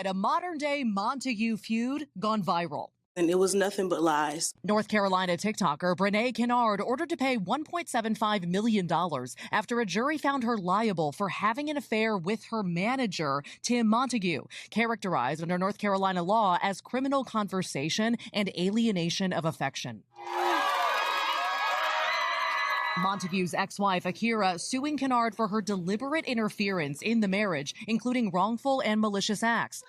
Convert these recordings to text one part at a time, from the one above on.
a modern-day Montague feud gone viral. And it was nothing but lies. North Carolina TikToker Brene Kennard ordered to pay $1.75 million after a jury found her liable for having an affair with her manager, Tim Montague, characterized under North Carolina law as criminal conversation and alienation of affection. Montague's ex-wife, Akira, suing Kennard for her deliberate interference in the marriage, including wrongful and malicious acts.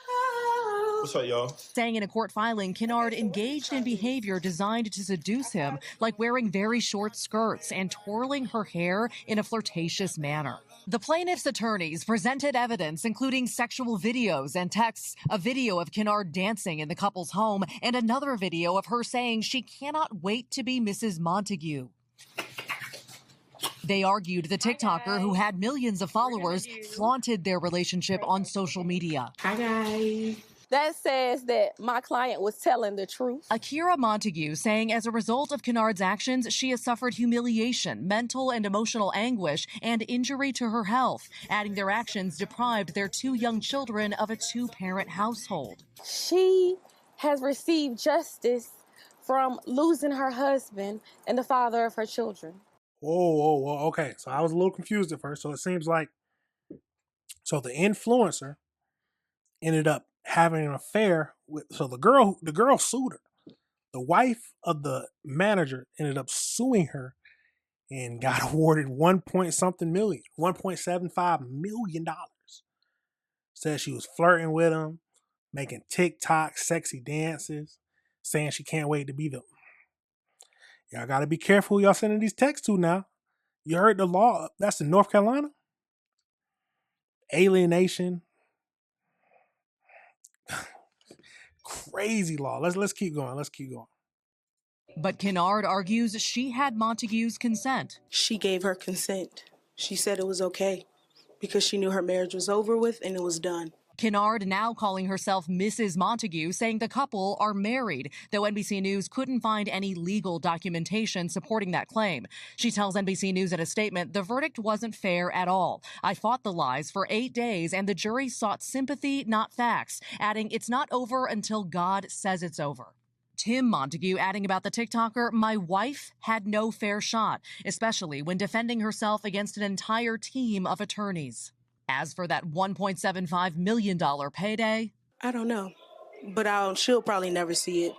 What's up, y'all? Saying in a court filing, Kennard engaged in behavior designed to seduce him, like wearing very short skirts and twirling her hair in a flirtatious manner. The plaintiff's attorneys presented evidence, including sexual videos and texts, a video of Kennard dancing in the couple's home, and another video of her saying she cannot wait to be Mrs. Montague. They argued the TikToker, who had millions of followers, flaunted their relationship on social media. Hi, guys. That says that my client was telling the truth. Akira Montague saying as a result of Kennard's actions, she has suffered humiliation, mental and emotional anguish, and injury to her health, adding their actions deprived their two young children of a two-parent household. She has received justice from losing her husband and the father of her children. Whoa, okay. So I was a little confused at first. So it seems like, so the influencer ended up having an affair with, so the girl sued her. The wife of the manager ended up suing her and got awarded $1.75 million. Said she was flirting with him, making TikTok sexy dances, saying she can't wait to be the. Y'all got to be careful who y'all sending these texts to now. You heard the law. That's in North Carolina. Alienation. Crazy law. Let's keep going. Let's keep going. But Kennard argues she had Montague's consent. She gave her consent. She said it was okay because she knew her marriage was over with and it was done. Kennard now calling herself Mrs. Montague, saying the couple are married, though NBC News couldn't find any legal documentation supporting that claim. She tells NBC News in a statement, the verdict wasn't fair at all. I fought the lies for 8 days, and the jury sought sympathy, not facts, adding it's not over until God says it's over. Tim Montague adding about the TikToker, my wife had no fair shot, especially when defending herself against an entire team of attorneys. As for that $1.75 million payday, I don't know, but she'll probably never see it.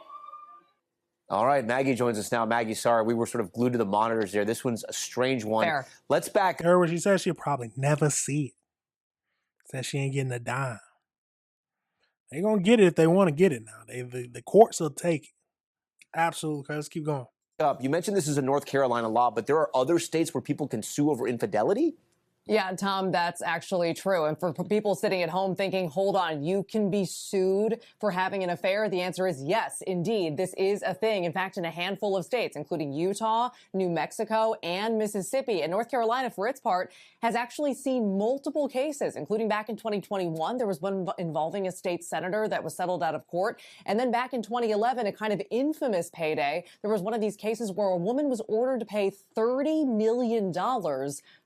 All right, Maggie joins us now. Maggie, sorry, we were sort of glued to the monitors there. This one's a strange one. Fair. Let's back. Heard what she said. She'll probably never see it. Said she ain't getting a dime. They gonna get it if they want to get it now. The courts will take it. Absolutely. Okay, let's keep going. You mentioned this is a North Carolina law, but there are other states where people can sue over infidelity? Yeah, Tom, that's actually true. And for people sitting at home thinking, hold on, you can be sued for having an affair, the answer is yes, indeed. This is a thing. In fact, in a handful of states, including Utah, New Mexico, and Mississippi. And North Carolina, for its part, has actually seen multiple cases, including back in 2021. There was one involving a state senator that was settled out of court. And then back in 2011, a kind of infamous payday, there was one of these cases where a woman was ordered to pay $30 million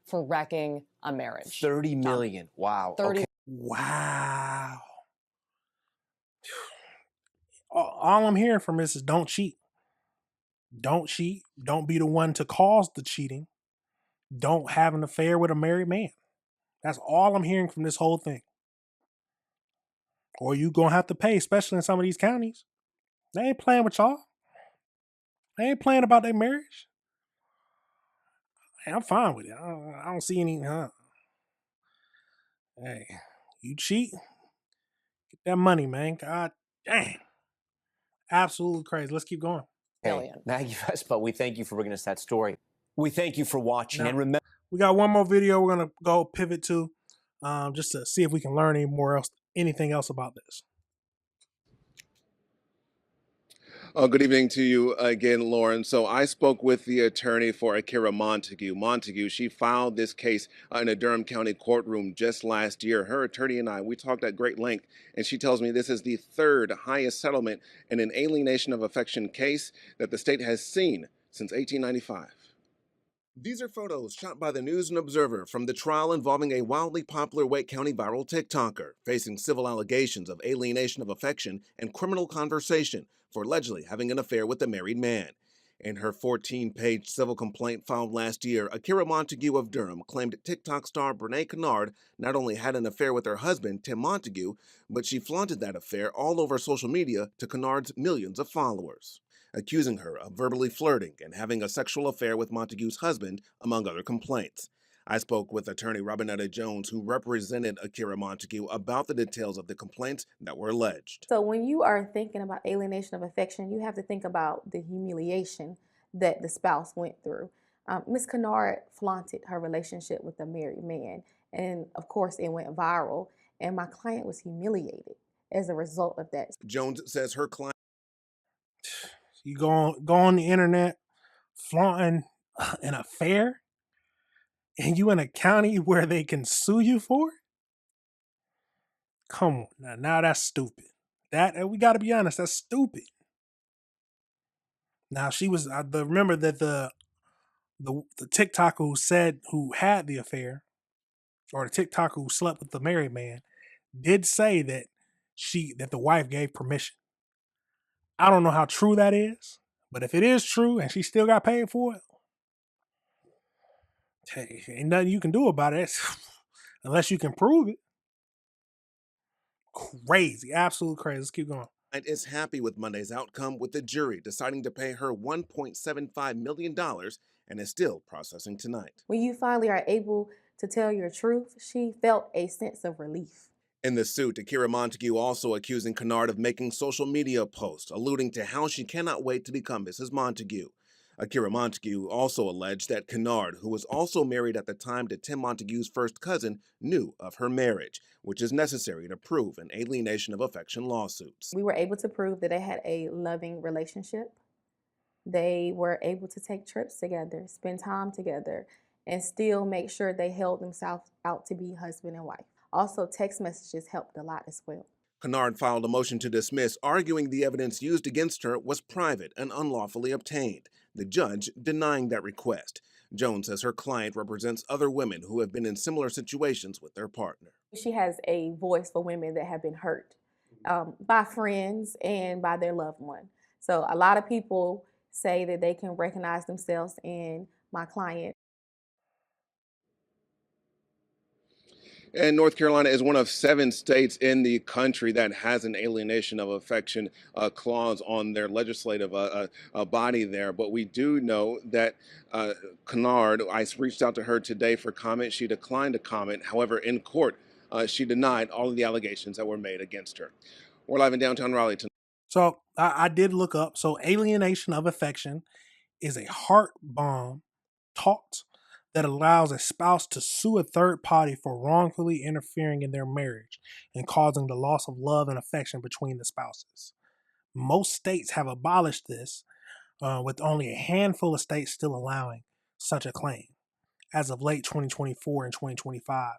for wrecking a marriage. 30 million. Wow. 30. Okay. Wow. All I'm hearing from this is don't cheat. Don't cheat. Don't be the one to cause the cheating. Don't have an affair with a married man. That's all I'm hearing from this whole thing. Or you gonna have to pay, especially in some of these counties. They ain't playing with y'all. They ain't playing about their marriage. Hey, I'm fine with it. I don't see any. Hey, you cheat, get that money, man. God dang. Absolutely crazy. Let's keep going. Hey, Maggie Vespa, we thank you for bringing us that story. We thank you for watching. Now, and remember, we got one more video we're going to go pivot to just to see if we can learn anything else about this. Good evening to you again, Lauren. So I spoke with the attorney for Akira Montague. She filed this case in a Durham County courtroom just last year. Her attorney and we talked at great length, and she tells me this is the third highest settlement in an alienation of affection case that the state has seen since 1895. These are photos shot by the News and Observer from the trial involving a wildly popular Wake County viral TikToker facing civil allegations of alienation of affection and criminal conversation for allegedly having an affair with a married man. In her 14-page civil complaint filed last year, Akira Montague of Durham claimed TikTok star Brene Kennard not only had an affair with her husband, Tim Montague, but she flaunted that affair all over social media to Kennard's millions of followers, accusing her of verbally flirting and having a sexual affair with Montague's husband, among other complaints. I spoke with attorney Robinetta Jones, who represented Akira Montague, about the details of the complaints that were alleged. So when you are thinking about alienation of affection, you have to think about the humiliation that the spouse went through. Ms. Kennard flaunted her relationship with a married man, and of course it went viral, and my client was humiliated as a result of that. Jones says her client... You go on the internet flaunting an affair, and you in a county where they can sue you for it? Come on, now that's stupid. That we got to be honest, that's stupid. Now she was. Remember that the TikToker who had the affair, or the TikToker who slept with the married man, did say that the wife gave permission. I don't know how true that is, but if it is true and she still got paid for it, hey, ain't nothing you can do about it unless you can prove it. Crazy, absolute crazy. Let's keep going. Is happy with Monday's outcome, with the jury deciding to pay her $1.75 million and is still processing tonight. When you finally are able to tell your truth, she felt a sense of relief. In the suit, Akira Montague also accusing Kennard of making social media posts, alluding to how she cannot wait to become Mrs. Montague. Akira Montague also alleged that Kennard, who was also married at the time to Tim Montague's first cousin, knew of her marriage, which is necessary to prove an alienation of affection lawsuits. We were able to prove that they had a loving relationship. They were able to take trips together, spend time together, and still make sure they held themselves out to be husband and wife. Also, text messages helped a lot as well. Kennard filed a motion to dismiss, arguing the evidence used against her was private and unlawfully obtained, the judge denying that request. Jones says her client represents other women who have been in similar situations with their partner. She has a voice for women that have been hurt by friends and by their loved one. So a lot of people say that they can recognize themselves in my client. And North Carolina is one of 7 states in the country that has an alienation of affection clause on their legislative body there. But we do know that Kennard, I reached out to her today for comment. She declined to comment. However, in court, she denied all of the allegations that were made against her. We're live in downtown Raleigh tonight. So I did look up. So alienation of affection is a heart bomb taught that allows a spouse to sue a third party for wrongfully interfering in their marriage and causing the loss of love and affection between the spouses. Most states have abolished this, with only a handful of states still allowing such a claim. As of late 2024 and 2025,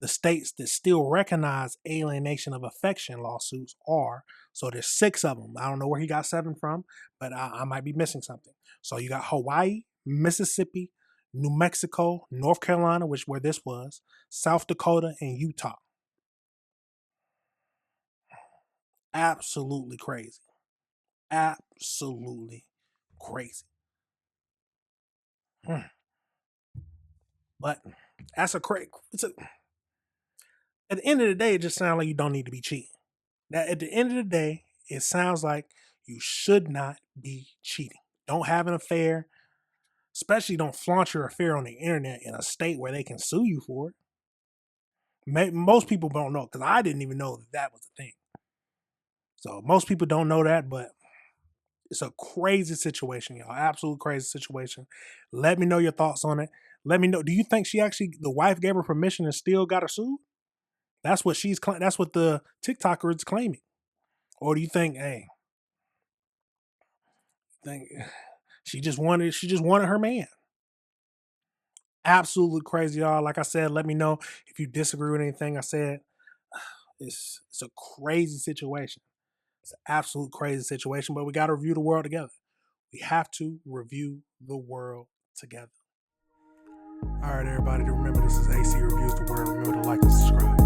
the states that still recognize alienation of affection lawsuits are, so there's 6 of them. I don't know where he got 7 from, but I might be missing something. So you got Hawaii, Mississippi, New Mexico, North Carolina, where this was, South Dakota, and Utah. Absolutely crazy. Absolutely crazy. But that's at the end of the day, it just sounds like you don't need to be cheating. That at the end of the day, it sounds like you should not be cheating. Don't have an affair. Especially don't flaunt your affair on the internet in a state where they can sue you for it. Most people don't know, because I didn't even know that was a thing. So most people don't know that, but it's a crazy situation, y'all. Absolute crazy situation. Let me know your thoughts on it. Let me know. Do you think the wife gave her permission and still got her sued? That's what that's what the TikToker is claiming. Or do you think, she just wanted her man? Absolutely crazy, y'all. Like I said, let me know if you disagree with anything I said. It's a crazy situation. It's an absolute crazy situation, but we got to review the world together. We have to review the world together. All right, everybody, remember this is AC Reviews the Word. Remember to like and subscribe.